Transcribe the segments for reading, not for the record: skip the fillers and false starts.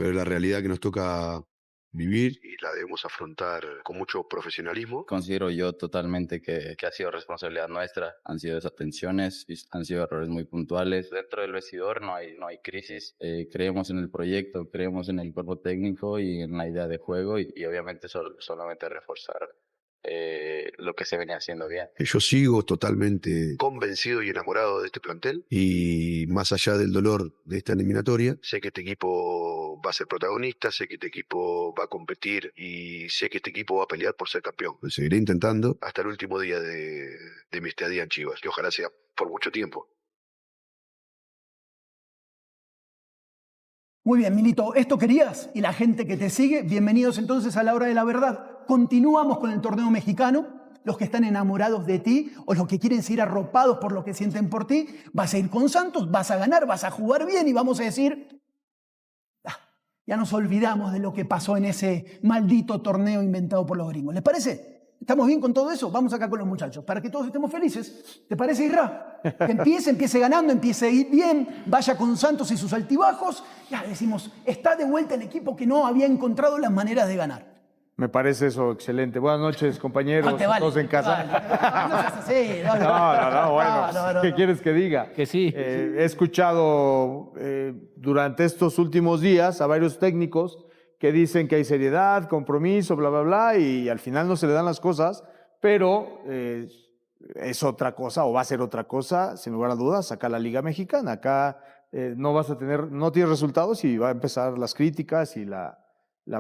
pero la realidad que nos toca vivir y la debemos afrontar con mucho profesionalismo. Considero yo totalmente que ha sido responsabilidad nuestra, han sido desatenciones, han sido errores muy puntuales. Dentro del vestidor no hay crisis. Creemos en el proyecto, creemos en el cuerpo técnico y en la idea de juego y obviamente solamente reforzar lo que se venía haciendo bien. Yo sigo totalmente convencido y enamorado de este plantel y más allá del dolor de esta eliminatoria, sé que este equipo va a ser protagonista, sé que este equipo va a competir y sé que este equipo va a pelear por ser campeón. Lo seguiré intentando hasta el último día de mi estadía en Chivas, que ojalá sea por mucho tiempo. Muy bien, Milito, ¿esto querías? Y la gente que te sigue, bienvenidos entonces a la hora de la verdad. Continuamos con el torneo mexicano. Los que están enamorados de ti o los que quieren ser arropados por lo que sienten por ti, vas a ir con Santos, vas a ganar, vas a jugar bien y vamos a decir, ya nos olvidamos de lo que pasó en ese maldito torneo inventado por los gringos. ¿Les parece? ¿Estamos bien con todo eso? Vamos acá con los muchachos, para que todos estemos felices. ¿Te parece, Isra? Que empiece ganando, empiece a ir bien, vaya con Santos y sus altibajos. Ya decimos, está de vuelta el equipo que no había encontrado las maneras de ganar. Me parece eso excelente. Buenas noches, compañeros, todos en casa. Bueno, ¿qué quieres que diga? Que sí. He escuchado durante estos últimos días a varios técnicos que dicen que hay seriedad, compromiso, bla, bla, bla, y al final no se le dan las cosas, pero es otra cosa, o va a ser otra cosa, sin lugar a dudas, acá la Liga Mexicana. Acá no tienes resultados y va a empezar las críticas y la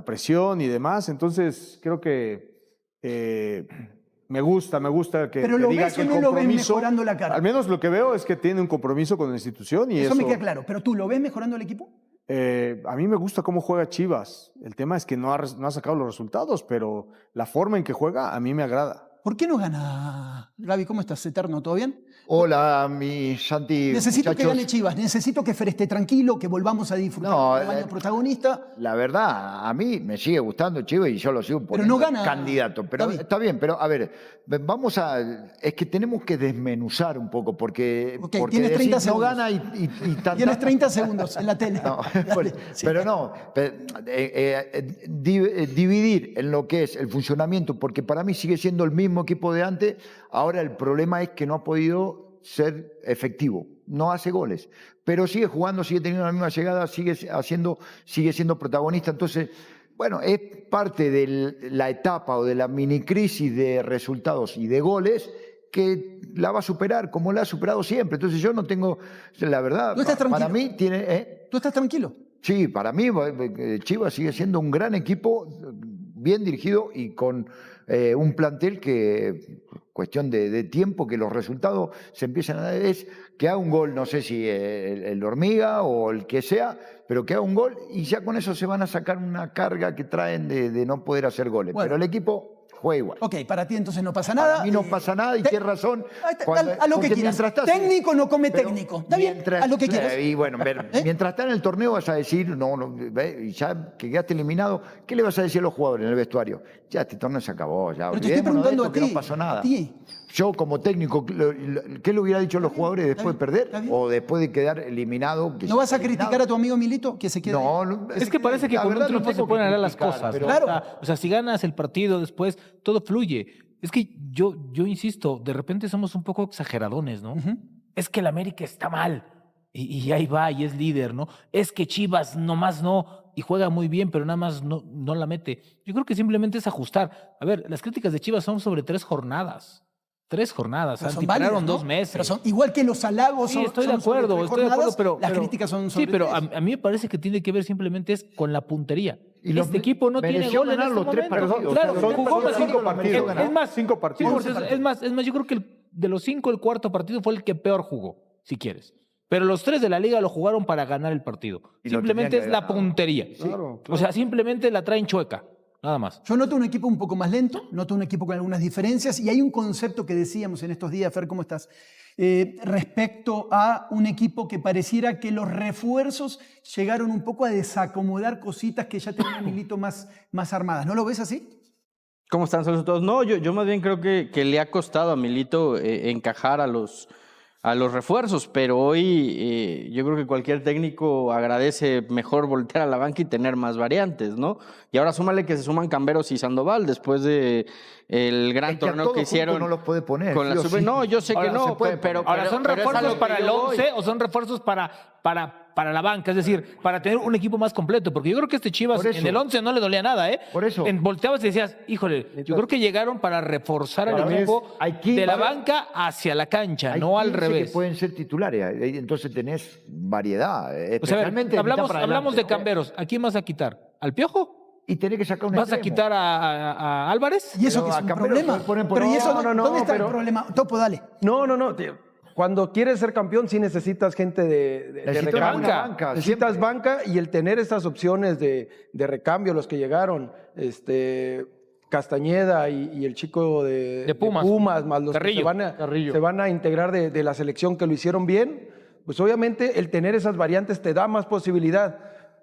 presión y demás. Entonces, creo que me gusta que pero lo diga ves que o el no lo ves compromiso, mejorando la cara. al menos lo que veo es que tiene un compromiso con la institución y eso me queda claro. ¿Pero tú lo ves mejorando el equipo? A mí me gusta cómo juega Chivas. El tema es que no ha sacado los resultados, pero la forma en que juega a mí me agrada. ¿Por qué no gana? Gaby, ¿cómo estás? ¿Eterno? ¿Todo bien? Hola, mi Santi. Necesito muchachos. que gane Chivas, necesito que Fer esté tranquilo, que volvamos a disfrutar del baño protagonista. La verdad, a mí me sigue gustando Chivas y yo lo sigo poniendo no gana, candidato. Pero David. está bien, pero a ver, es que tenemos que desmenuzar un poco, porque tienes 30 no segundos. gana y Tienes 30 segundos en la tele. No, Dale, sí. pero no, dividir en lo que es el funcionamiento, porque para mí sigue siendo el mismo equipo de antes. Ahora el problema es que no ha podido ser efectivo, no hace goles, pero sigue jugando, sigue teniendo la misma llegada, sigue siendo protagonista. Entonces, bueno, es parte de la etapa o de la mini crisis de resultados y de goles que la va a superar como la ha superado siempre. Entonces yo no tengo, la verdad, ¿Tú estás tranquilo? para mí tiene... ¿Tú estás tranquilo? Sí, para mí Chivas sigue siendo un gran equipo, bien dirigido y con un plantel que, cuestión de tiempo, que los resultados se empiezan a dar, es que haga un gol, no sé si el Hormiga o el que sea, pero que haga un gol y ya con eso se van a sacar una carga que traen de no poder hacer goles. Bueno. Pero el equipo juega igual. Ok, para ti entonces no pasa nada. A mí no pasa nada y tienes razón. A lo que quieras. Técnico no come pero técnico. Está bien, a lo que quieras. Y bueno, mientras está en el torneo vas a decir, y ya que quedaste eliminado, ¿qué le vas a decir a los jugadores en el vestuario? Ya este torneo se acabó, ya. Pero te estoy olvidémonos de preguntando esto, a que ti. no pasó nada. A ti. Yo como técnico, ¿qué le hubiera dicho a los jugadores después de perder? O después de quedar eliminado. ¿No vas a criticar a tu amigo Milito que se quede? No, Es que parece que la con un verdad no triunfo se tengo pueden que arreglar las criticar, cosas. pero- ¿no? Claro. O sea, si ganas el partido después, todo fluye. Es que yo insisto, de repente somos un poco exageradones, ¿no? Es que el América está mal y ahí va y es líder, ¿no? Es que Chivas nomás no y juega muy bien, pero nada más no la mete. Yo creo que simplemente es ajustar. A ver, las críticas de Chivas son sobre 3 jornadas. 3 jornadas, Pero son antipararon válidas, ¿no? 2 meses. Pero son igual que los halagos. Sí, estoy de son sobre acuerdo, 3 estoy de acuerdo, jornadas, pero... las críticas son sobre Sí, pero 3. a mí me parece que tiene que ver simplemente es con la puntería. Y los Este equipo no tiene mereció gol en ganar este los 3 momento. partidos. Claro, Son jugó mejor. 5 partidos. Es más, 5 sí, partidos. es más, yo creo que de los 5, el cuarto partido fue el que peor jugó, si quieres. Pero los 3 de la liga lo jugaron para ganar el partido. Y lo Simplemente tenían es que la ganar. puntería. Claro, O sea, simplemente la traen chueca, nada más. Yo noto un equipo un poco más lento, noto un equipo con algunas diferencias y hay un concepto que decíamos en estos días, Fer, ¿cómo estás? Respecto a un equipo que pareciera que los refuerzos llegaron un poco a desacomodar cositas que ya tenía Milito más armadas. ¿No lo ves así? ¿Cómo están? Saludos a todos. No, yo más bien creo que le ha costado a Milito encajar a los a los refuerzos, pero hoy yo creo que cualquier técnico agradece mejor voltear a la banca y tener más variantes, ¿no? Y ahora súmale que se suman Camberos y Sandoval después de el gran Es que a torneo todos que hicieron. juntos no los puede poner, con la sí o sub- sí. No, yo sé Ahora que no no, se puede pero Ahora, ¿son pero es a refuerzos lo para que el yo voy. 11 o son refuerzos para la banca? Es decir, para tener un equipo más completo. Porque yo creo que este Chivas Por eso. en el 11 no le dolía nada, ¿eh? Por eso. Volteabas y decías, híjole, yo creo que llegaron para reforzar al Para mí equipo hay 15, de la banca hacia la cancha, Hay no al 15 revés. que pueden ser titulares, entonces tenés variedad, O sea, a ver, especialmente de mitad hablamos para de adelante, ¿no? Camberos. ¿A quién vas a quitar? ¿Al Piojo? Y tenés que sacar un ¿Vas a extremo. quitar a Álvarez? Y eso Pero que es a un Camberos problema. puedes poner por Pero ¿y ahí. eso No, dónde está pero- el problema? Topo, dale. No, tío. Cuando quieres ser campeón sí necesitas gente de Necesitas recambio. una banca, Necesitas siempre. banca y el tener estas opciones de recambio, los que llegaron, Castañeda y el chico De Pumas. más los Carrillo. que se van a integrar de la selección que lo hicieron bien, pues obviamente el tener esas variantes te da más posibilidad.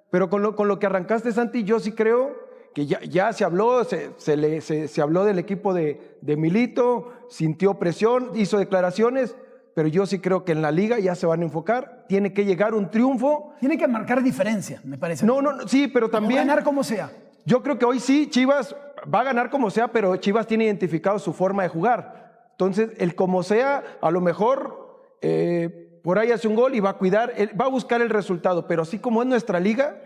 Pero con lo que arrancaste, Santi, yo sí creo que ya se habló, se habló del equipo de Milito, sintió presión, hizo declaraciones, pero yo sí creo que en la liga ya se van a enfocar, tiene que llegar un triunfo. Tiene que marcar diferencia, me parece. No, sí, pero O también ganar como sea. yo creo que hoy sí Chivas va a ganar como sea, pero Chivas tiene identificado su forma de jugar. Entonces, el como sea, a lo mejor por ahí hace un gol y va a cuidar, va a buscar el resultado, pero así como es nuestra liga,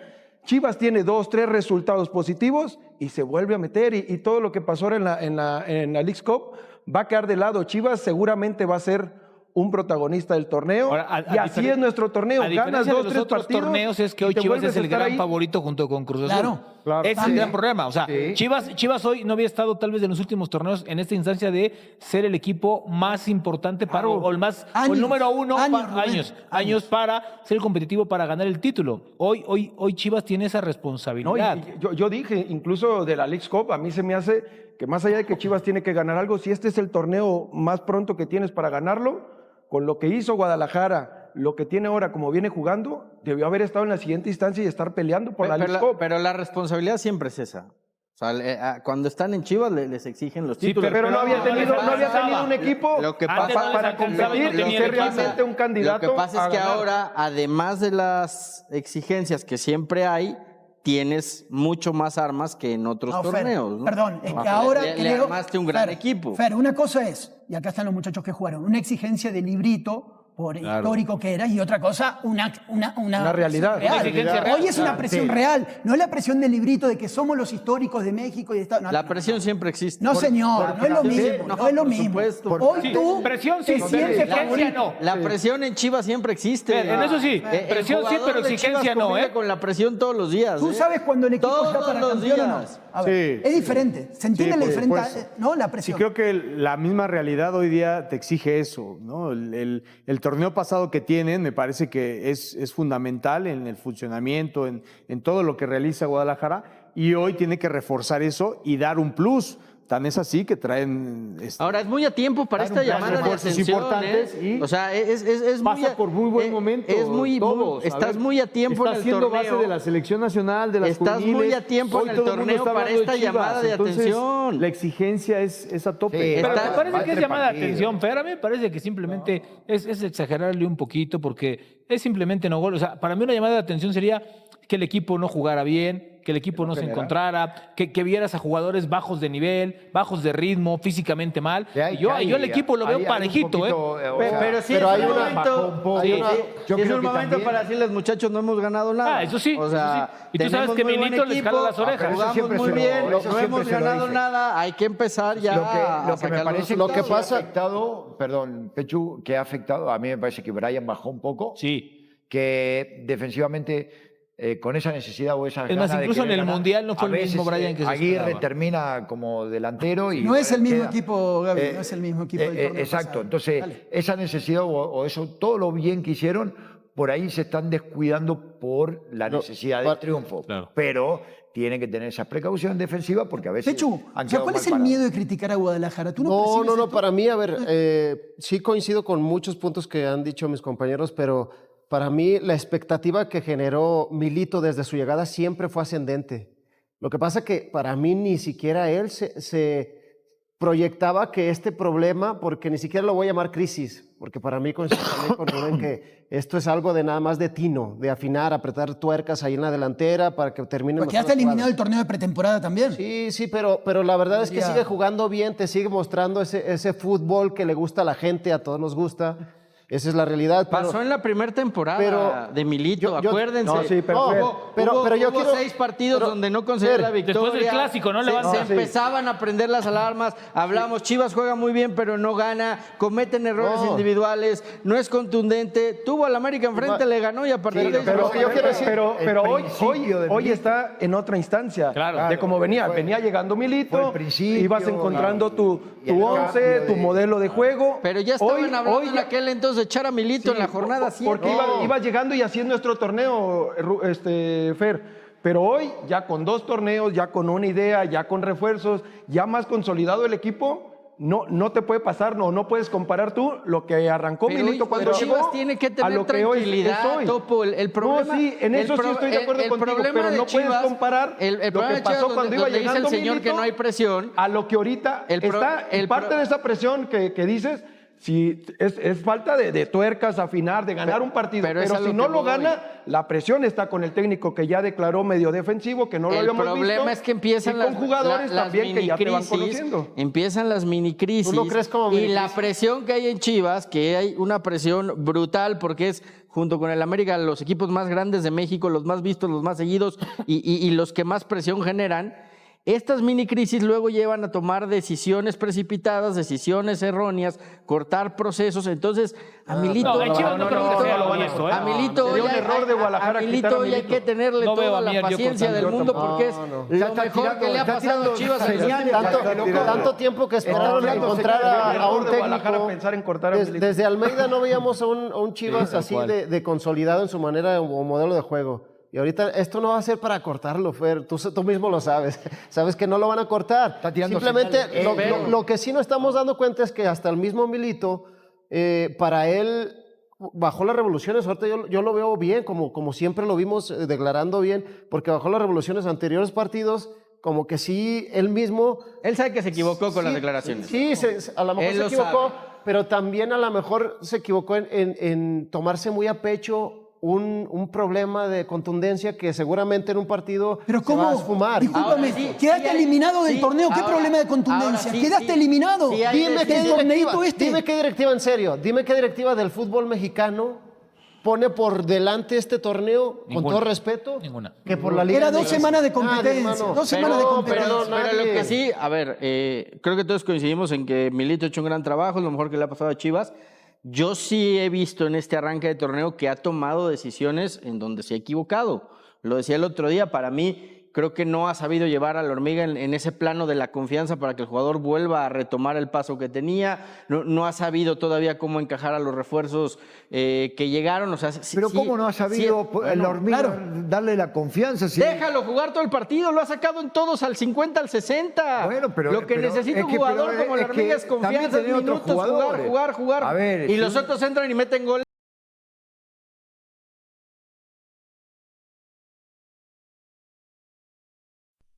Chivas tiene 2, 3 resultados positivos y se vuelve a meter y todo lo que pasó ahora en la Leagues Cup va a quedar de lado. Chivas seguramente va a ser un protagonista del torneo Ahora, y así es nuestro torneo. A Ganas diferencia 2, de 3 los otros partidos torneos es que y hoy te Chivas vuelves es a el estar gran ahí. favorito junto con Cruz Azul. Claro. Ese es el gran problema. O sea, Sí. Chivas hoy no había estado tal vez en los últimos torneos en esta instancia de ser el equipo más importante para, o el más, o Años. el número uno, Años, Rubén. años para ser competitivo para ganar el título. Hoy Chivas tiene esa No, responsabilidad. yo dije, incluso de la Leagues Cup, a mí se me hace que más allá de que Chivas tiene que ganar algo, si este es el torneo más pronto que tienes para ganarlo, con lo que hizo Guadalajara, lo que tiene ahora, como viene jugando, debió haber estado en la siguiente instancia y estar peleando por la Leagues Cup. Pero la responsabilidad siempre es esa. O sea, cuando están en Chivas les exigen los Sí, títulos. Pero no había no tenido alcanzaba. un equipo Lo que Antes pasa- no para les alcanzaba y no competir y tenía ser equipo. realmente un candidato. Lo que pasa a es que ganar. ahora, además de las exigencias que siempre hay, tienes mucho más armas que en otros No, Fer, torneos. ¿no? Perdón, es que Le- ahora le creo... armaste un gran Fer, equipo. Fer, una cosa es, y acá están los muchachos que jugaron, una exigencia de librito por el histórico que era, y otra cosa, una realidad. presión Una exigencia real. Hoy es una presión real, no es la presión del librito de que somos los históricos de México y de Estados La presión siempre existe. No, señor, no es lo Sí, mismo, no es lo por mismo. supuesto. Hoy Sí, tú presión sí, te sientes exigencia favorito. no. La presión en Chivas siempre existe. En eso sí, El presión sí, jugador pero de exigencia Chivas no, convive ¿eh? con la presión todos los días. Tú ¿eh? sabes cuando el equipo está Todos para los campeón o no. días. A ver, Sí. es diferente. ¿Se entiende Sí, la por diferencia? supuesto. ¿No? La Sí, presión. creo que la misma realidad hoy día te exige eso, ¿no? El torneo pasado que tienen me parece que es fundamental en el funcionamiento, en todo lo que realiza Guadalajara, y hoy tiene que reforzar eso y dar un plus. Tan es así que traen... Ahora, es muy a tiempo para esta llamada de refuerzos atención. importantes y O sea, es muy pasa a- por muy buen momento. Es muy, todos, estás ver, muy a tiempo en está el siendo torneo. base de la selección nacional, de las Estás muy juveniles. a tiempo Hoy en el todo mundo torneo está para hablando esta Chivas, llamada de entonces, atención. La exigencia es a tope. Sí, Pero Está- me parece va que es entre llamada de partidos. atención, Fer. A mí me parece que simplemente es exagerarle un poquito porque es simplemente no gol. O sea, para mí una llamada de atención sería que el equipo no jugara bien, que el equipo no se encontrara, que vieras a jugadores bajos de nivel, bajos de ritmo, físicamente mal. Y yo el equipo lo veo Hay un parejito, poquito, ¿eh? o sea, Pero sí pero es hay un una momento, bajó un poco. sí, Yo sí, es creo un que momento también- para decirles, muchachos, no hemos ganado nada. Ah, eso sí, O sea, eso sí. Y tú sabes tenemos que muy buen Milito les jala equipo, las orejas. Eso jugamos siempre muy se lo- bien, eso no siempre hemos se lo ganado dice. nada, hay que empezar ya Lo que a me sacar los parece resultados. que ha afectado, perdón, Pechu, que ha afectado, a mí me parece que Brian bajó un poco, Sí. que defensivamente con esa necesidad o esa Es más, incluso en el Mundial no fue el mismo Brian que se Aguirre esperaba. termina como delantero y No es el mismo queda- equipo, Gaby, no es el mismo equipo del torneo exacto, pasado. entonces Dale. esa necesidad o eso, todo lo bien que hicieron, por ahí se están descuidando por la necesidad del triunfo. Claro. Pero tienen que tener esa precaución defensiva porque a veces Pechu, han o sea, quedado ¿cuál mal es el parados. miedo de criticar a Guadalajara? ¿Tú no, No, percibes no, no, esto? para mí, a ver, sí coincido con muchos puntos que han dicho mis compañeros, pero para mí la expectativa que generó Milito desde su llegada siempre fue ascendente. Lo que pasa que para mí ni siquiera él se proyectaba que este problema, porque ni siquiera lo voy a llamar crisis, porque para mí coincido también con Rubén que esto es algo de nada más de tino, de afinar, apretar tuercas ahí en la delantera para que termine Porque mejor ya está las eliminado jugadas. el torneo de pretemporada también. Sí, pero la verdad es que sigue jugando bien, te sigue mostrando ese fútbol que le gusta a la gente, a todos nos gusta. Esa es la realidad. Pasó en la primera temporada de Milito, acuérdense. No, sí, pero Hubo yo quiero 6 partidos pero- donde no consiguió la victoria. Después del clásico, ¿no? Se empezaban a prender las alarmas. Hablamos, Chivas juega muy bien, pero no gana. Cometen errores individuales. No es contundente. Tuvo al América enfrente, le ganó y a partir de ahí... Pero, yo quiero decir, pero el hoy principio de Milito. está en otra instancia Claro. de cómo venía. Fue- venía llegando fue Milito, el principio, ibas encontrando tu y el once, cambio tu de- modelo de juego. Pero ya estaban hablando en ya- aquel entonces de echar a Milito en la jornada 7. Porque iba llegando y haciendo nuestro torneo, Fer. Pero hoy, ya con 2 torneos, ya con una idea, ya con refuerzos, ya más consolidado el equipo, no te puede pasar, no puedes comparar tú lo que arrancó Milito cuando Chivas llegó tiene que a tener lo que hoy es tranquilidad, hoy. Topo. El problema, No, sí, en eso sí estoy de acuerdo contigo, problema pero de no puedes Chivas, comparar el lo problema que de Chivas pasó cuando iba donde dice llegando el señor Milito que no hay presión. a lo que ahorita está. el Parte pro- de esa presión que dices, si es falta de tuercas, afinar, de ganar un partido. pero es Pero a lo si que no lo voy. gana, la presión está con el técnico que ya declaró medio defensivo, que no lo El habíamos visto. problema es que empiezan y las con jugadores las también que ya te van minicrisis, conociendo. empiezan las mini crisis ¿Tú lo crees como y minicrisis? la presión que hay en Chivas, que hay una presión brutal porque es junto con el América los equipos más grandes de México, los más vistos, los más seguidos y los que más presión generan. Estas mini crisis luego llevan a tomar decisiones precipitadas, decisiones erróneas, cortar procesos. Entonces, a Milito, No, en Chivas no creo que sea lo van a eso, hacer. a Milito Sería hoy un error de Guadalajara a quitar Milito a hoy hay Milito. que tenerle No veo toda a la Mier yo paciencia del cortando. mundo Yo porque es tampoco. lo Ya está mejor tirando- que le ha está pasado a tirando Chivas en los señales. últimos Tanto tiempo que esperaron Está encontrar tirando a un de Guadalajara técnico. pensar en cortar a Milito. Desde Almeida no veíamos a un Chivas tal así cual. de consolidado en su manera o modelo de juego. Y ahorita esto no va a ser para cortarlo, Fer. Tú mismo lo sabes. Sabes que no lo van a cortar. Está tirando Simplemente señales. lo que sí nos estamos dando cuenta es que hasta el mismo Milito, para él, bajó las revoluciones. Ahorita yo lo veo bien, como siempre lo vimos declarando bien, porque bajó las revoluciones anteriores partidos, como que sí, él mismo... Él sabe que se equivocó con las Sí, declaraciones. Sí, a lo mejor Él se lo equivocó, sabe. pero también a lo mejor se equivocó en tomarse muy a pecho un problema de contundencia que seguramente en un partido Pero se va a ¿cómo? esfumar. Discúlpame, Ahora sí, quedaste sí hay- eliminado del sí, torneo. ¿Qué ahora- problema de ahora contundencia? sí, Quedaste sí. eliminado. Sí hay Dime qué del torneito este. dime qué directiva, en serio, dime qué directiva del fútbol mexicano pone por delante este torneo, con Ninguna. todo respeto, Ninguna. que por la Liga Era 2 MX. semanas de Nadie, competencia. hermano. 2 semanas de Pero competencia. no, Pero lo nadie. que sí, a ver, creo que todos coincidimos en que Milito ha hecho un gran trabajo, es lo mejor que le ha pasado a Chivas. Yo sí he visto en este arranque de torneo que ha tomado decisiones en donde se ha equivocado. Lo decía el otro día, para mí creo que no ha sabido llevar a la hormiga en ese plano de la confianza para que el jugador vuelva a retomar el paso que tenía. No ha sabido todavía cómo encajar a los refuerzos que llegaron. O sea, Pero ¿cómo no ha sabido el hormiga darle la confianza? Si Déjalo jugar todo el partido, lo ha sacado en todos al 50, al 60. Bueno, pero- lo que pero necesita es un que- jugador pero como es la hormiga que es confianza, también tenía otros minutos, jugadores. jugar. A ver, y sí. los otros entran y meten gol.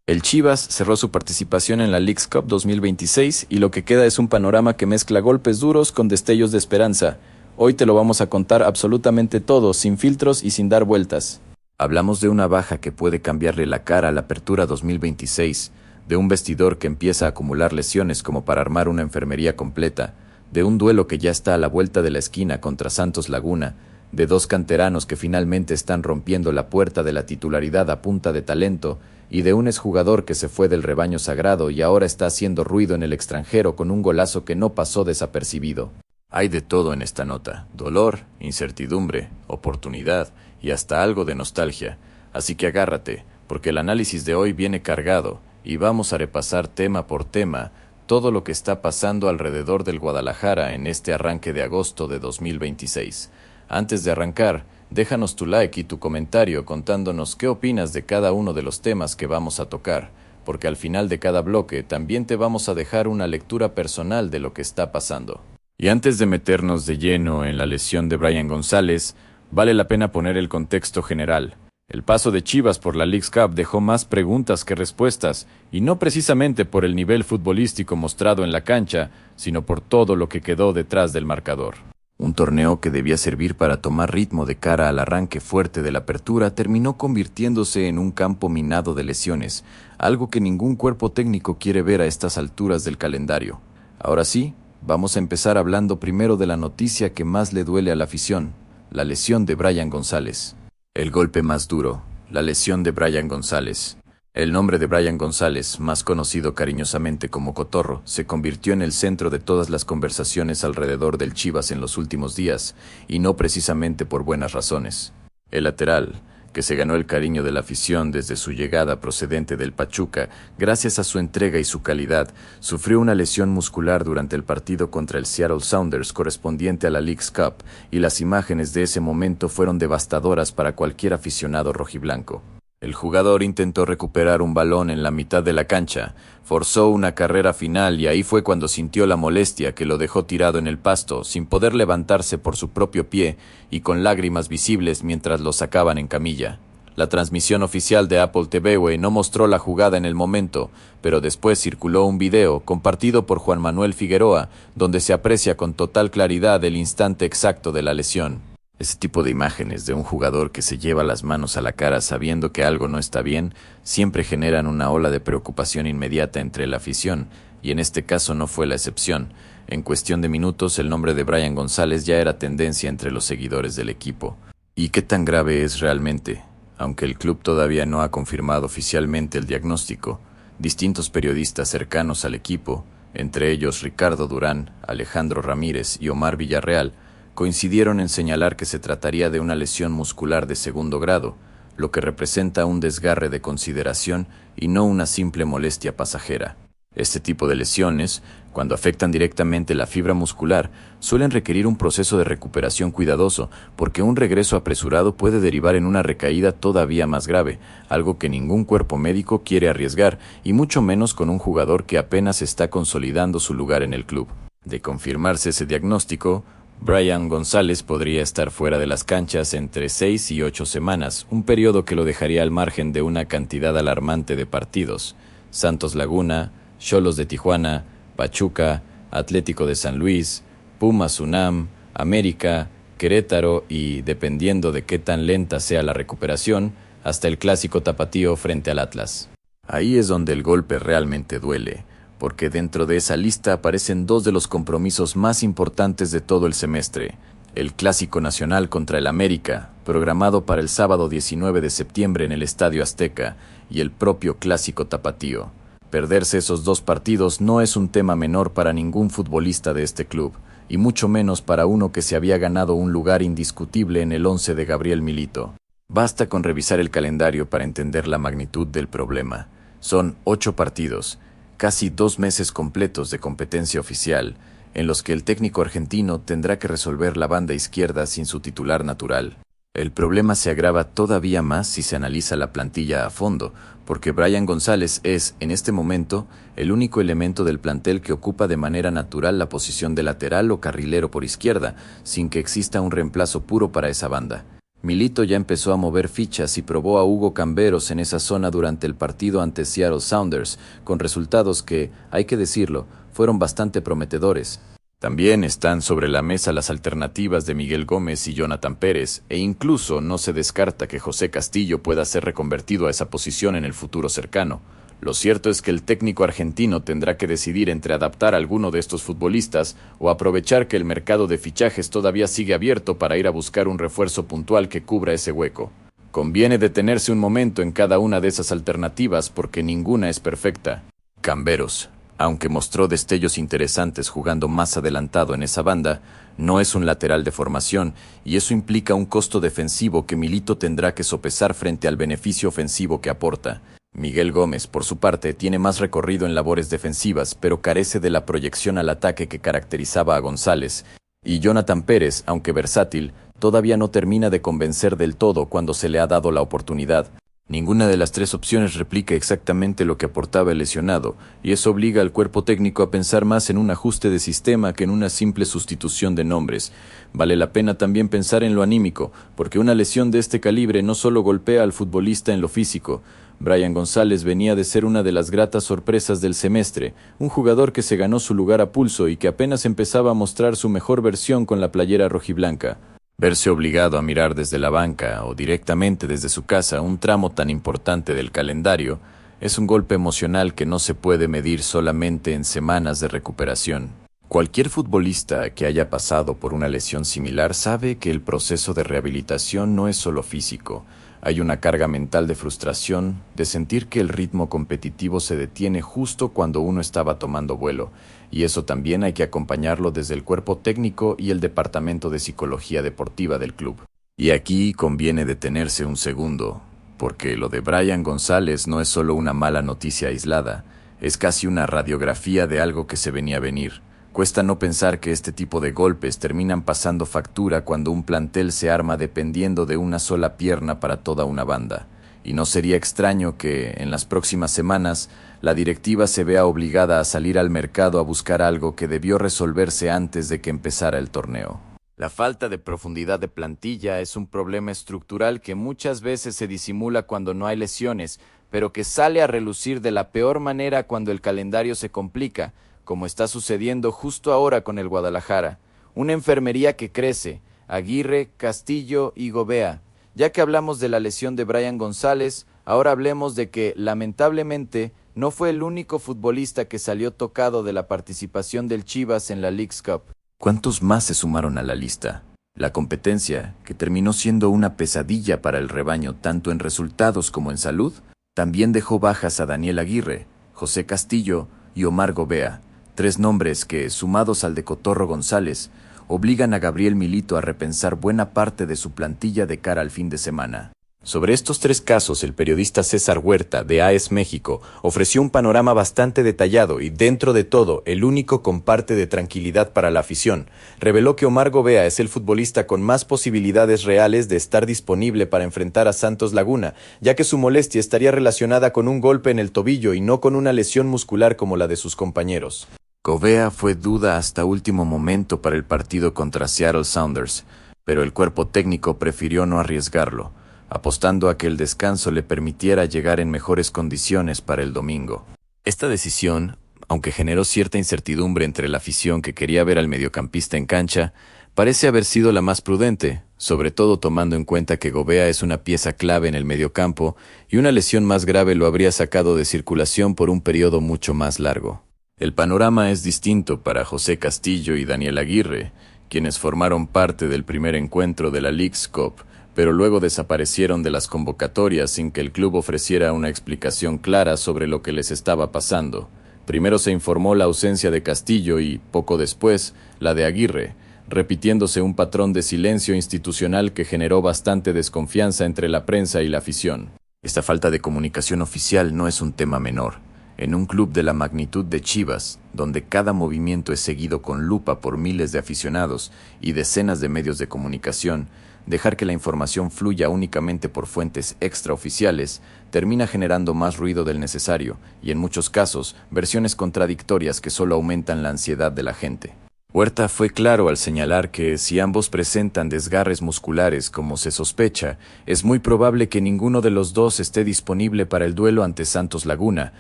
El Chivas cerró su participación en la Leagues Cup 2026 y lo que queda es un panorama que mezcla golpes duros con destellos de esperanza. Hoy te lo vamos a contar absolutamente todo, sin filtros y sin dar vueltas. Hablamos de una baja que puede cambiarle la cara a la Apertura 2026, de un vestidor que empieza a acumular lesiones como para armar una enfermería completa, de un duelo que ya está a la vuelta de la esquina contra Santos Laguna, de 2 canteranos que finalmente están rompiendo la puerta de la titularidad a punta de talento, y de un exjugador que se fue del rebaño sagrado y ahora está haciendo ruido en el extranjero con un golazo que no pasó desapercibido. Hay de todo en esta nota: dolor, incertidumbre, oportunidad y hasta algo de nostalgia. Así que agárrate, porque el análisis de hoy viene cargado y vamos a repasar tema por tema todo lo que está pasando alrededor del Guadalajara en este arranque de agosto de 2026. Antes de arrancar, déjanos tu like y tu comentario contándonos qué opinas de cada uno de los temas que vamos a tocar, porque al final de cada bloque también te vamos a dejar una lectura personal de lo que está pasando. Y antes de meternos de lleno en la lesión de Brian González, vale la pena poner el contexto general. El paso de Chivas por la Leagues Cup dejó más preguntas que respuestas, y no precisamente por el nivel futbolístico mostrado en la cancha, sino por todo lo que quedó detrás del marcador. Un torneo que debía servir para tomar ritmo de cara al arranque fuerte de la apertura terminó convirtiéndose en un campo minado de lesiones, algo que ningún cuerpo técnico quiere ver a estas alturas del calendario. Ahora sí, vamos a empezar hablando primero de la noticia que más le duele a la afición, la lesión de Brian González. El golpe más duro, la lesión de Brian González. El nombre de Brian González, más conocido cariñosamente como Cotorro, se convirtió en el centro de todas las conversaciones alrededor del Chivas en los últimos días, y no precisamente por buenas razones. El lateral, que se ganó el cariño de la afición desde su llegada procedente del Pachuca, gracias a su entrega y su calidad, sufrió una lesión muscular durante el partido contra el Seattle Sounders correspondiente a la Leagues Cup, y las imágenes de ese momento fueron devastadoras para cualquier aficionado rojiblanco. El jugador intentó recuperar un balón en la mitad de la cancha, forzó una carrera final y ahí fue cuando sintió la molestia que lo dejó tirado en el pasto, sin poder levantarse por su propio pie y con lágrimas visibles mientras lo sacaban en camilla. La transmisión oficial de Apple TV no mostró la jugada en el momento, pero después circuló un video compartido por Juan Manuel Figueroa, donde se aprecia con total claridad el instante exacto de la lesión. Ese tipo de imágenes de un jugador que se lleva las manos a la cara sabiendo que algo no está bien, siempre generan una ola de preocupación inmediata entre la afición, y en este caso no fue la excepción. En cuestión de minutos, el nombre de Brian González ya era tendencia entre los seguidores del equipo. ¿Y qué tan grave es realmente? Aunque el club todavía no ha confirmado oficialmente el diagnóstico, distintos periodistas cercanos al equipo, entre ellos Ricardo Durán, Alejandro Ramírez y Omar Villarreal, coincidieron en señalar que se trataría de una lesión muscular de segundo grado, lo que representa un desgarre de consideración y no una simple molestia pasajera. Este tipo de lesiones, cuando afectan directamente la fibra muscular, suelen requerir un proceso de recuperación cuidadoso, porque un regreso apresurado puede derivar en una recaída todavía más grave, algo que ningún cuerpo médico quiere arriesgar, y mucho menos con un jugador que apenas está consolidando su lugar en el club. De confirmarse ese diagnóstico, Brian González podría estar fuera de las canchas entre 6 y 8 semanas, un periodo que lo dejaría al margen de una cantidad alarmante de partidos. Santos Laguna, Xolos de Tijuana, Pachuca, Atlético de San Luis, Pumas UNAM, América, Querétaro y, dependiendo de qué tan lenta sea la recuperación, hasta el clásico tapatío frente al Atlas. Ahí es donde el golpe realmente duele, porque dentro de esa lista aparecen dos de los compromisos más importantes de todo el semestre: el Clásico Nacional contra el América, programado para el sábado 19 de septiembre en el Estadio Azteca, y el propio Clásico Tapatío. Perderse esos dos partidos no es un tema menor para ningún futbolista de este club, y mucho menos para uno que se había ganado un lugar indiscutible en el 11 de Gabriel Milito. Basta con revisar el calendario para entender la magnitud del problema. Son 8 partidos, casi 2 meses completos de competencia oficial, en los que el técnico argentino tendrá que resolver la banda izquierda sin su titular natural. El problema se agrava todavía más si se analiza la plantilla a fondo, porque Brian González es, en este momento, el único elemento del plantel que ocupa de manera natural la posición de lateral o carrilero por izquierda, sin que exista un reemplazo puro para esa banda. Milito ya empezó a mover fichas y probó a Hugo Camberos en esa zona durante el partido ante Seattle Sounders, con resultados que, hay que decirlo, fueron bastante prometedores. También están sobre la mesa las alternativas de Miguel Gómez y Jonathan Pérez, e incluso no se descarta que José Castillo pueda ser reconvertido a esa posición en el futuro cercano. Lo cierto es que el técnico argentino tendrá que decidir entre adaptar a alguno de estos futbolistas o aprovechar que el mercado de fichajes todavía sigue abierto para ir a buscar un refuerzo puntual que cubra ese hueco. Conviene detenerse un momento en cada una de esas alternativas porque ninguna es perfecta. Camberos, aunque mostró destellos interesantes jugando más adelantado en esa banda, no es un lateral de formación y eso implica un costo defensivo que Milito tendrá que sopesar frente al beneficio ofensivo que aporta. Miguel Gómez, por su parte, tiene más recorrido en labores defensivas, pero carece de la proyección al ataque que caracterizaba a González. Y Jonathan Pérez, aunque versátil, todavía no termina de convencer del todo cuando se le ha dado la oportunidad. Ninguna de las 3 opciones replica exactamente lo que aportaba el lesionado, y eso obliga al cuerpo técnico a pensar más en un ajuste de sistema que en una simple sustitución de nombres. Vale la pena también pensar en lo anímico, porque una lesión de este calibre no solo golpea al futbolista en lo físico, Brian González venía de ser una de las gratas sorpresas del semestre, un jugador que se ganó su lugar a pulso y que apenas empezaba a mostrar su mejor versión con la playera rojiblanca. Verse obligado a mirar desde la banca o directamente desde su casa un tramo tan importante del calendario es un golpe emocional que no se puede medir solamente en semanas de recuperación. Cualquier futbolista que haya pasado por una lesión similar sabe que el proceso de rehabilitación no es solo físico. Hay una carga mental de frustración, de sentir que el ritmo competitivo se detiene justo cuando uno estaba tomando vuelo, y eso también hay que acompañarlo desde el cuerpo técnico y el departamento de psicología deportiva del club. Y aquí conviene detenerse un segundo, porque lo de Brian González no es solo una mala noticia aislada, es casi una radiografía de algo que se venía a venir. Cuesta no pensar que este tipo de golpes terminan pasando factura cuando un plantel se arma dependiendo de una sola pierna para toda una banda. Y no sería extraño que, en las próximas semanas, la directiva se vea obligada a salir al mercado a buscar algo que debió resolverse antes de que empezara el torneo. La falta de profundidad de plantilla es un problema estructural que muchas veces se disimula cuando no hay lesiones, pero que sale a relucir de la peor manera cuando el calendario se complica, como está sucediendo justo ahora con el Guadalajara. Una enfermería que crece, Aguirre, Castillo y Gobea. Ya que hablamos de la lesión de Brian González, ahora hablemos de que, lamentablemente, no fue el único futbolista que salió tocado de la participación del Chivas en la Leagues Cup. ¿Cuántos más se sumaron a la lista? La competencia, que terminó siendo una pesadilla para el rebaño tanto en resultados como en salud, también dejó bajas a Daniel Aguirre, José Castillo y Omar Gobea. 3 nombres que, sumados al de Cotorro González, obligan a Gabriel Milito a repensar buena parte de su plantilla de cara al fin de semana. Sobre estos 3 casos, el periodista César Huerta, de AES México, ofreció un panorama bastante detallado y, dentro de todo, el único con parte de tranquilidad para la afición. Reveló que Omar Gobea es el futbolista con más posibilidades reales de estar disponible para enfrentar a Santos Laguna, ya que su molestia estaría relacionada con un golpe en el tobillo y no con una lesión muscular como la de sus compañeros. Gobea fue duda hasta último momento para el partido contra Seattle Sounders, pero el cuerpo técnico prefirió no arriesgarlo, apostando a que el descanso le permitiera llegar en mejores condiciones para el domingo. Esta decisión, aunque generó cierta incertidumbre entre la afición que quería ver al mediocampista en cancha, parece haber sido la más prudente, sobre todo tomando en cuenta que Gobea es una pieza clave en el mediocampo y una lesión más grave lo habría sacado de circulación por un periodo mucho más largo. El panorama es distinto para José Castillo y Daniel Aguirre, quienes formaron parte del primer encuentro de la Leagues Cup, pero luego desaparecieron de las convocatorias sin que el club ofreciera una explicación clara sobre lo que les estaba pasando. Primero se informó la ausencia de Castillo y, poco después, la de Aguirre, repitiéndose un patrón de silencio institucional que generó bastante desconfianza entre la prensa y la afición. Esta falta de comunicación oficial no es un tema menor. En un club de la magnitud de Chivas, donde cada movimiento es seguido con lupa por miles de aficionados y decenas de medios de comunicación, dejar que la información fluya únicamente por fuentes extraoficiales termina generando más ruido del necesario y, en muchos casos, versiones contradictorias que solo aumentan la ansiedad de la gente. Huerta fue claro al señalar que si ambos presentan desgarres musculares como se sospecha, es muy probable que ninguno de los dos esté disponible para el duelo ante Santos Laguna,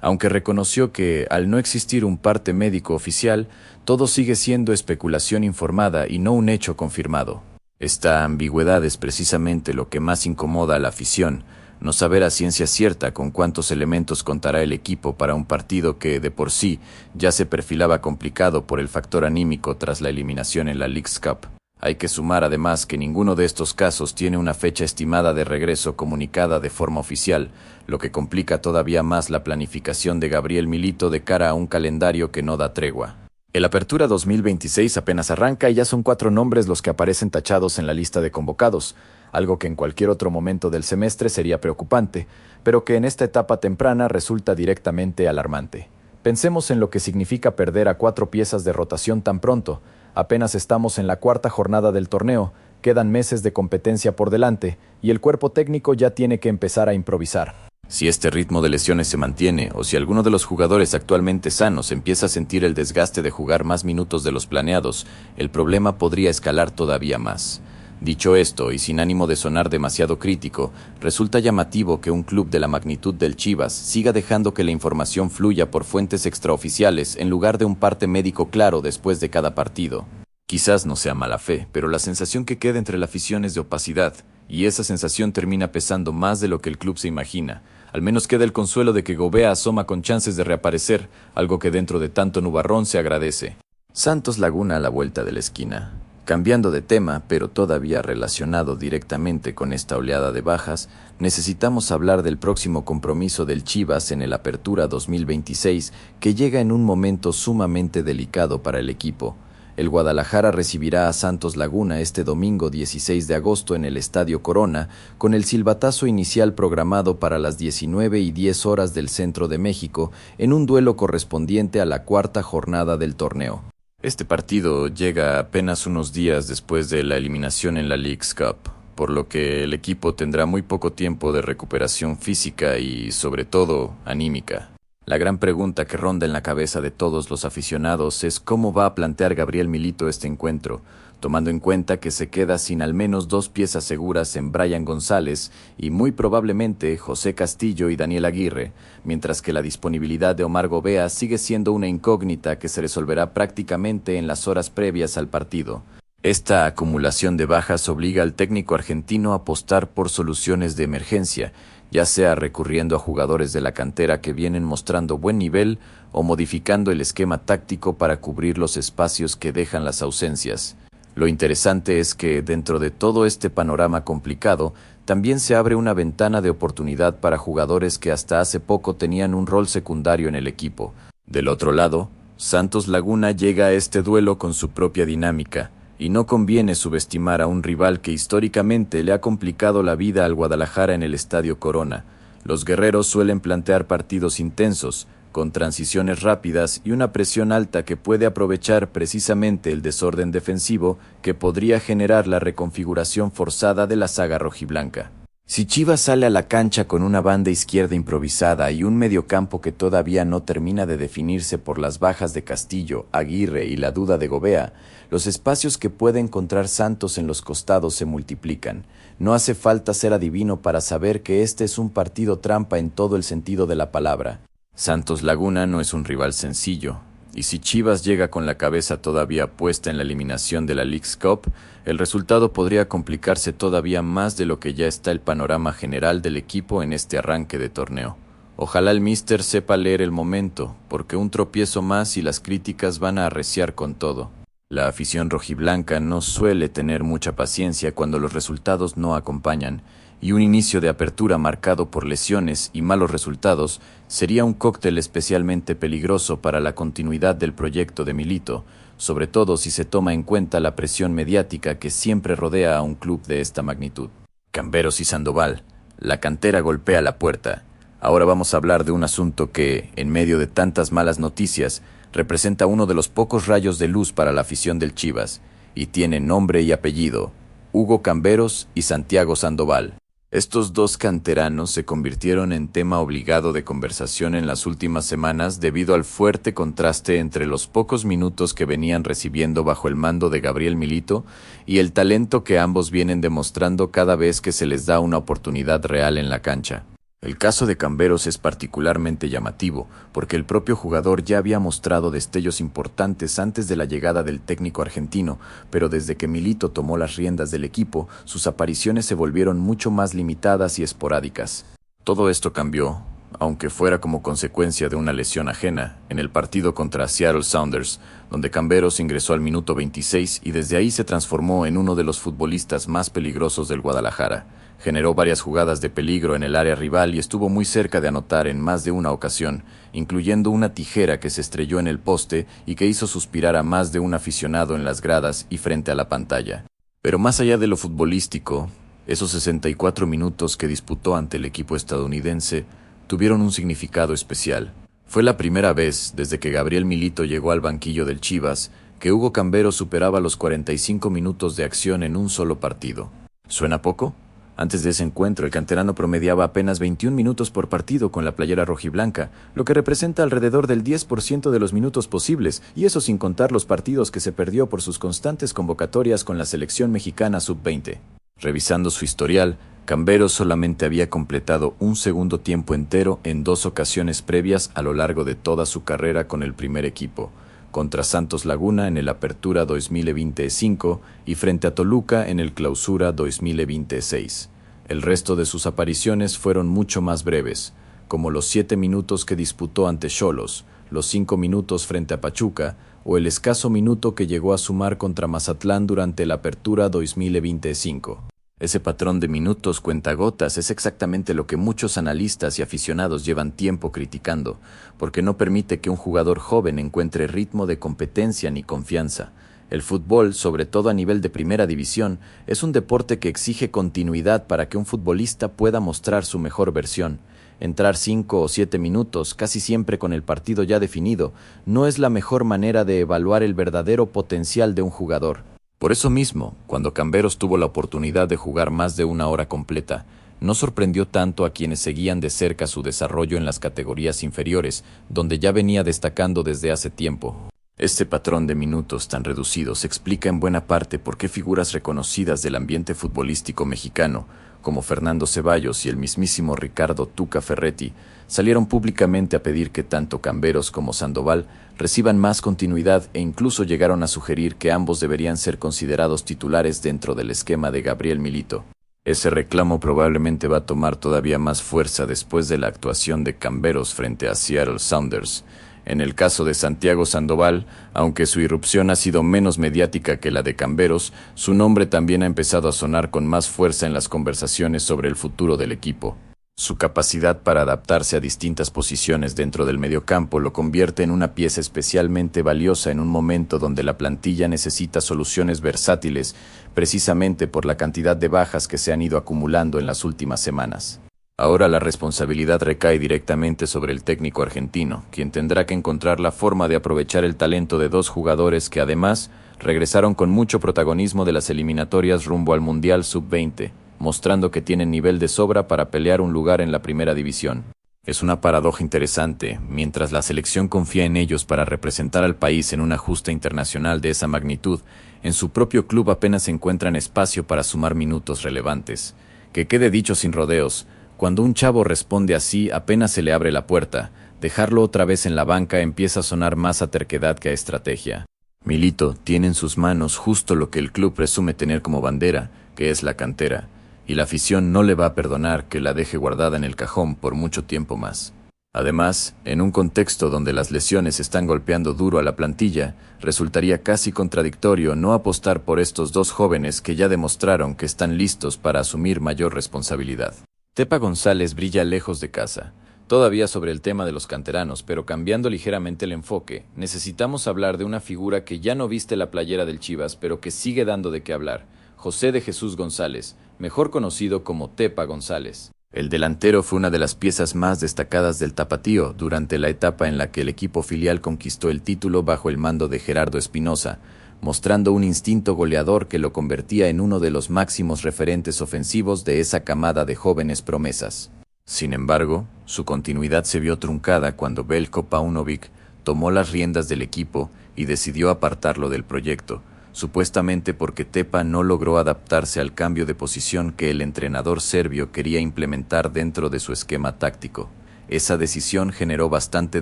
aunque reconoció que, al no existir un parte médico oficial, todo sigue siendo especulación informada y no un hecho confirmado. Esta ambigüedad es precisamente lo que más incomoda a la afición, no saber a ciencia cierta con cuántos elementos contará el equipo para un partido que, de por sí, ya se perfilaba complicado por el factor anímico tras la eliminación en la Leagues Cup. Hay que sumar además que ninguno de estos casos tiene una fecha estimada de regreso comunicada de forma oficial, lo que complica todavía más la planificación de Gabriel Milito de cara a un calendario que no da tregua. El Apertura 2026 apenas arranca y ya son 4 nombres los que aparecen tachados en la lista de convocados, algo que en cualquier otro momento del semestre sería preocupante, pero que en esta etapa temprana resulta directamente alarmante. Pensemos en lo que significa perder a 4 piezas de rotación tan pronto. Apenas estamos en la 4ª jornada del torneo, quedan meses de competencia por delante y el cuerpo técnico ya tiene que empezar a improvisar. Si este ritmo de lesiones se mantiene o si alguno de los jugadores actualmente sanos empieza a sentir el desgaste de jugar más minutos de los planeados, el problema podría escalar todavía más. Dicho esto, y sin ánimo de sonar demasiado crítico, resulta llamativo que un club de la magnitud del Chivas siga dejando que la información fluya por fuentes extraoficiales en lugar de un parte médico claro después de cada partido. Quizás no sea mala fe, pero la sensación que queda entre la afición es de opacidad, y esa sensación termina pesando más de lo que el club se imagina. Al menos queda el consuelo de que Gobea asoma con chances de reaparecer, algo que dentro de tanto nubarrón se agradece. Santos Laguna a la vuelta de la esquina. Cambiando de tema, pero todavía relacionado directamente con esta oleada de bajas, necesitamos hablar del próximo compromiso del Chivas en el Apertura 2026, que llega en un momento sumamente delicado para el equipo. El Guadalajara recibirá a Santos Laguna este domingo 16 de agosto en el Estadio Corona, con el silbatazo inicial programado para las 19:10 del centro de México, en un duelo correspondiente a la cuarta jornada del torneo. Este partido llega apenas unos días después de la eliminación en la Leagues Cup, por lo que el equipo tendrá muy poco tiempo de recuperación física y, sobre todo, anímica. La gran pregunta que ronda en la cabeza de todos los aficionados es cómo va a plantear Gabriel Milito este encuentro, tomando en cuenta que se queda sin al menos 2 piezas seguras en Brian González y muy probablemente José Castillo y Daniel Aguirre, mientras que la disponibilidad de Omar Gobea sigue siendo una incógnita que se resolverá prácticamente en las horas previas al partido. Esta acumulación de bajas obliga al técnico argentino a apostar por soluciones de emergencia, ya sea recurriendo a jugadores de la cantera que vienen mostrando buen nivel o modificando el esquema táctico para cubrir los espacios que dejan las ausencias. Lo interesante es que, dentro de todo este panorama complicado, también se abre una ventana de oportunidad para jugadores que hasta hace poco tenían un rol secundario en el equipo. Del otro lado, Santos Laguna llega a este duelo con su propia dinámica, y no conviene subestimar a un rival que históricamente le ha complicado la vida al Guadalajara en el Estadio Corona. Los guerreros suelen plantear partidos intensos, con transiciones rápidas y una presión alta que puede aprovechar precisamente el desorden defensivo que podría generar la reconfiguración forzada de la saga rojiblanca. Si Chivas sale a la cancha con una banda izquierda improvisada y un mediocampo que todavía no termina de definirse por las bajas de Castillo, Aguirre y la duda de Gobea, los espacios que puede encontrar Santos en los costados se multiplican. No hace falta ser adivino para saber que este es un partido trampa en todo el sentido de la palabra. Santos Laguna no es un rival sencillo, y si Chivas llega con la cabeza todavía puesta en la eliminación de la Leagues Cup, el resultado podría complicarse todavía más de lo que ya está el panorama general del equipo en este arranque de torneo. Ojalá el míster sepa leer el momento, porque un tropiezo más y las críticas van a arreciar con todo. La afición rojiblanca no suele tener mucha paciencia cuando los resultados no acompañan, y un inicio de apertura marcado por lesiones y malos resultados sería un cóctel especialmente peligroso para la continuidad del proyecto de Milito, sobre todo si se toma en cuenta la presión mediática que siempre rodea a un club de esta magnitud. Camberos y Sandoval, la cantera golpea la puerta. Ahora vamos a hablar de un asunto que, en medio de tantas malas noticias, representa uno de los pocos rayos de luz para la afición del Chivas, y tiene nombre y apellido: Hugo Camberos y Santiago Sandoval. Estos dos canteranos se convirtieron en tema obligado de conversación en las últimas semanas debido al fuerte contraste entre los pocos minutos que venían recibiendo bajo el mando de Gabriel Milito y el talento que ambos vienen demostrando cada vez que se les da una oportunidad real en la cancha. El caso de Camberos es particularmente llamativo, porque el propio jugador ya había mostrado destellos importantes antes de la llegada del técnico argentino, pero desde que Milito tomó las riendas del equipo, sus apariciones se volvieron mucho más limitadas y esporádicas. Todo esto cambió, aunque fuera como consecuencia de una lesión ajena, en el partido contra Seattle Sounders, donde Camberos ingresó al minuto 26 y desde ahí se transformó en uno de los futbolistas más peligrosos del Guadalajara. Generó varias jugadas de peligro en el área rival y estuvo muy cerca de anotar en más de una ocasión, incluyendo una tijera que se estrelló en el poste y que hizo suspirar a más de un aficionado en las gradas y frente a la pantalla. Pero más allá de lo futbolístico, esos 64 minutos que disputó ante el equipo estadounidense tuvieron un significado especial. Fue la primera vez, desde que Gabriel Milito llegó al banquillo del Chivas, que Hugo Camberos superaba los 45 minutos de acción en un solo partido. ¿Suena poco? Antes de ese encuentro, el canterano promediaba apenas 21 minutos por partido con la playera rojiblanca, lo que representa alrededor del 10% de los minutos posibles, y eso sin contar los partidos que se perdió por sus constantes convocatorias con la selección mexicana sub-20. Revisando su historial, Camberos solamente había completado un segundo tiempo entero en 2 ocasiones previas a lo largo de toda su carrera con el primer equipo, contra Santos Laguna en el Apertura 2025 y frente a Toluca en el Clausura 2026. El resto de sus apariciones fueron mucho más breves, como los 7 minutos que disputó ante Xolos, los 5 minutos frente a Pachuca o el escaso minuto que llegó a sumar contra Mazatlán durante la Apertura 2025. Ese patrón de minutos cuentagotas es exactamente lo que muchos analistas y aficionados llevan tiempo criticando, porque no permite que un jugador joven encuentre ritmo de competencia ni confianza. El fútbol, sobre todo a nivel de primera división, es un deporte que exige continuidad para que un futbolista pueda mostrar su mejor versión. Entrar 5 o 7 minutos, casi siempre con el partido ya definido, no es la mejor manera de evaluar el verdadero potencial de un jugador. Por eso mismo, cuando Camberos tuvo la oportunidad de jugar más de 1 hora completa, no sorprendió tanto a quienes seguían de cerca su desarrollo en las categorías inferiores, donde ya venía destacando desde hace tiempo. Este patrón de minutos tan reducidos explica en buena parte por qué figuras reconocidas del ambiente futbolístico mexicano, como Fernando Ceballos y el mismísimo Ricardo Tuca Ferretti, salieron públicamente a pedir que tanto Camberos como Sandoval reciban más continuidad e incluso llegaron a sugerir que ambos deberían ser considerados titulares dentro del esquema de Gabriel Milito. Ese reclamo probablemente va a tomar todavía más fuerza después de la actuación de Camberos frente a Seattle Sounders. En el caso de Santiago Sandoval, aunque su irrupción ha sido menos mediática que la de Camberos, su nombre también ha empezado a sonar con más fuerza en las conversaciones sobre el futuro del equipo. Su capacidad para adaptarse a distintas posiciones dentro del mediocampo lo convierte en una pieza especialmente valiosa en un momento donde la plantilla necesita soluciones versátiles, precisamente por la cantidad de bajas que se han ido acumulando en las últimas semanas. Ahora la responsabilidad recae directamente sobre el técnico argentino, quien tendrá que encontrar la forma de aprovechar el talento de 2 jugadores que además regresaron con mucho protagonismo de las eliminatorias rumbo al Mundial Sub-20, mostrando que tienen nivel de sobra para pelear un lugar en la primera división. Es una paradoja interesante, mientras la selección confía en ellos para representar al país en una justa internacional de esa magnitud, en su propio club apenas encuentran espacio para sumar minutos relevantes. Que quede dicho sin rodeos, cuando un chavo responde así apenas se le abre la puerta, dejarlo otra vez en la banca empieza a sonar más a terquedad que a estrategia. Milito tiene en sus manos justo lo que el club presume tener como bandera, que es la cantera, y la afición no le va a perdonar que la deje guardada en el cajón por mucho tiempo más. Además, en un contexto donde las lesiones están golpeando duro a la plantilla, resultaría casi contradictorio no apostar por estos 2 jóvenes que ya demostraron que están listos para asumir mayor responsabilidad. Tepa González brilla lejos de casa. Todavía sobre el tema de los canteranos, pero cambiando ligeramente el enfoque, necesitamos hablar de una figura que ya no viste la playera del Chivas, pero que sigue dando de qué hablar. José de Jesús González, mejor conocido como Tepa González. El delantero fue una de las piezas más destacadas del Tapatío durante la etapa en la que el equipo filial conquistó el título bajo el mando de Gerardo Espinosa, mostrando un instinto goleador que lo convertía en uno de los máximos referentes ofensivos de esa camada de jóvenes promesas. Sin embargo, su continuidad se vio truncada cuando Veljko Paunovic tomó las riendas del equipo y decidió apartarlo del proyecto, supuestamente porque Tepa no logró adaptarse al cambio de posición que el entrenador serbio quería implementar dentro de su esquema táctico. Esa decisión generó bastante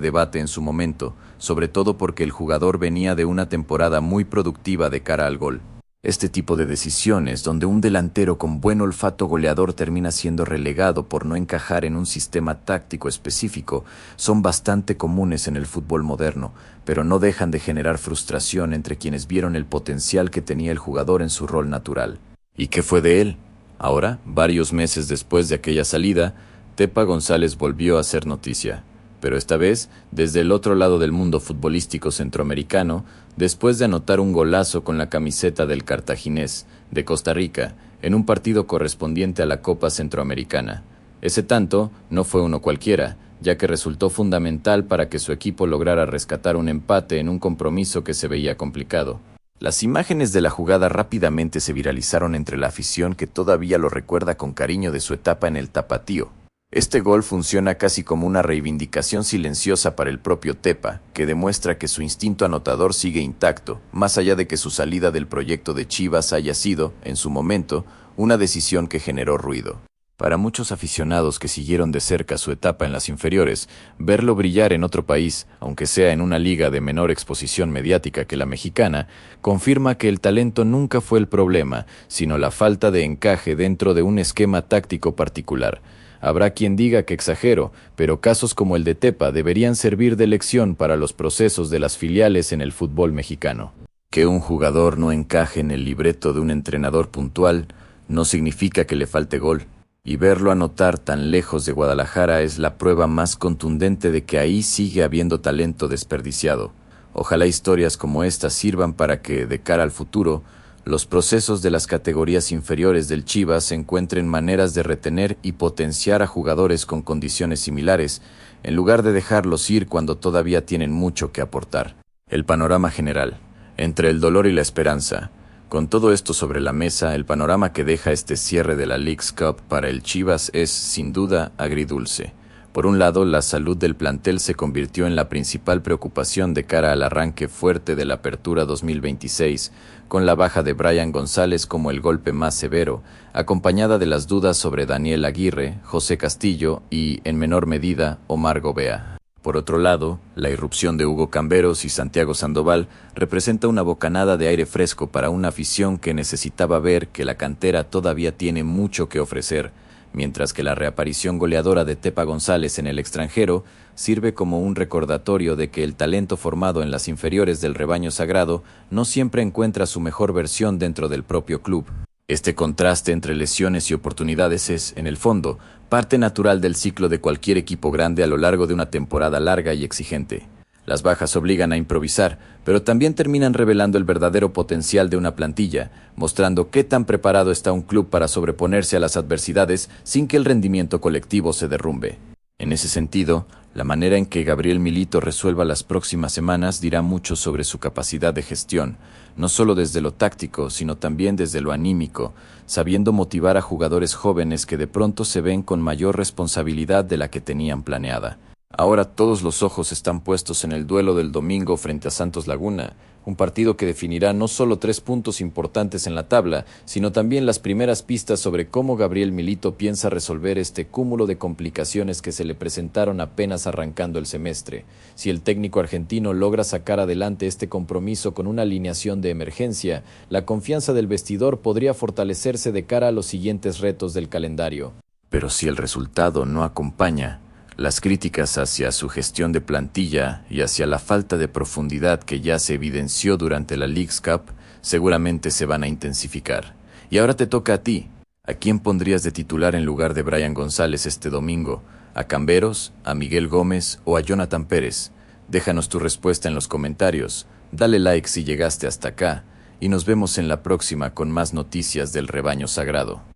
debate en su momento, sobre todo porque el jugador venía de una temporada muy productiva de cara al gol. Este tipo de decisiones, donde un delantero con buen olfato goleador termina siendo relegado por no encajar en un sistema táctico específico, son bastante comunes en el fútbol moderno, pero no dejan de generar frustración entre quienes vieron el potencial que tenía el jugador en su rol natural. ¿Y qué fue de él? Ahora, varios meses después de aquella salida, Tepa González volvió a ser noticia, pero esta vez desde el otro lado del mundo futbolístico centroamericano, después de anotar un golazo con la camiseta del Cartaginés, de Costa Rica, en un partido correspondiente a la Copa Centroamericana. Ese tanto no fue uno cualquiera, ya que resultó fundamental para que su equipo lograra rescatar un empate en un compromiso que se veía complicado. Las imágenes de la jugada rápidamente se viralizaron entre la afición que todavía lo recuerda con cariño de su etapa en el Tapatío. Este gol funciona casi como una reivindicación silenciosa para el propio Tepa, que demuestra que su instinto anotador sigue intacto, más allá de que su salida del proyecto de Chivas haya sido, en su momento, una decisión que generó ruido. Para muchos aficionados que siguieron de cerca su etapa en las inferiores, verlo brillar en otro país, aunque sea en una liga de menor exposición mediática que la mexicana, confirma que el talento nunca fue el problema, sino la falta de encaje dentro de un esquema táctico particular. Habrá quien diga que exagero, pero casos como el de Tepa deberían servir de lección para los procesos de las filiales en el fútbol mexicano. Que un jugador no encaje en el libreto de un entrenador puntual no significa que le falte gol. Y verlo anotar tan lejos de Guadalajara es la prueba más contundente de que ahí sigue habiendo talento desperdiciado. Ojalá historias como estas sirvan para que, de cara al futuro, los procesos de las categorías inferiores del Chivas encuentren maneras de retener y potenciar a jugadores con condiciones similares, en lugar de dejarlos ir cuando todavía tienen mucho que aportar. El panorama general, entre el dolor y la esperanza. Con todo esto sobre la mesa, el panorama que deja este cierre de la Leagues Cup para el Chivas es, sin duda, agridulce. Por un lado, la salud del plantel se convirtió en la principal preocupación de cara al arranque fuerte de la Apertura 2026, con la baja de Brian González como el golpe más severo, acompañada de las dudas sobre Daniel Aguirre, José Castillo y, en menor medida, Omar Gobea. Por otro lado, la irrupción de Hugo Camberos y Santiago Sandoval representa una bocanada de aire fresco para una afición que necesitaba ver que la cantera todavía tiene mucho que ofrecer, mientras que la reaparición goleadora de Tepa González en el extranjero sirve como un recordatorio de que el talento formado en las inferiores del rebaño sagrado no siempre encuentra su mejor versión dentro del propio club. Este contraste entre lesiones y oportunidades es, en el fondo, parte natural del ciclo de cualquier equipo grande a lo largo de una temporada larga y exigente. Las bajas obligan a improvisar, pero también terminan revelando el verdadero potencial de una plantilla, mostrando qué tan preparado está un club para sobreponerse a las adversidades sin que el rendimiento colectivo se derrumbe. En ese sentido, la manera en que Gabriel Milito resuelva las próximas semanas dirá mucho sobre su capacidad de gestión, no solo desde lo táctico, sino también desde lo anímico, sabiendo motivar a jugadores jóvenes que de pronto se ven con mayor responsabilidad de la que tenían planeada. Ahora todos los ojos están puestos en el duelo del domingo frente a Santos Laguna, un partido que definirá no solo 3 puntos importantes en la tabla, sino también las primeras pistas sobre cómo Gabriel Milito piensa resolver este cúmulo de complicaciones que se le presentaron apenas arrancando el semestre. Si el técnico argentino logra sacar adelante este compromiso con una alineación de emergencia, la confianza del vestidor podría fortalecerse de cara a los siguientes retos del calendario. Pero si el resultado no acompaña, las críticas hacia su gestión de plantilla y hacia la falta de profundidad que ya se evidenció durante la Leagues Cup seguramente se van a intensificar. Y ahora te toca a ti. ¿A quién pondrías de titular en lugar de Brian González este domingo? ¿A Camberos, a Miguel Gómez o a Jonathan Pérez? Déjanos tu respuesta en los comentarios, dale like si llegaste hasta acá y nos vemos en la próxima con más noticias del rebaño sagrado.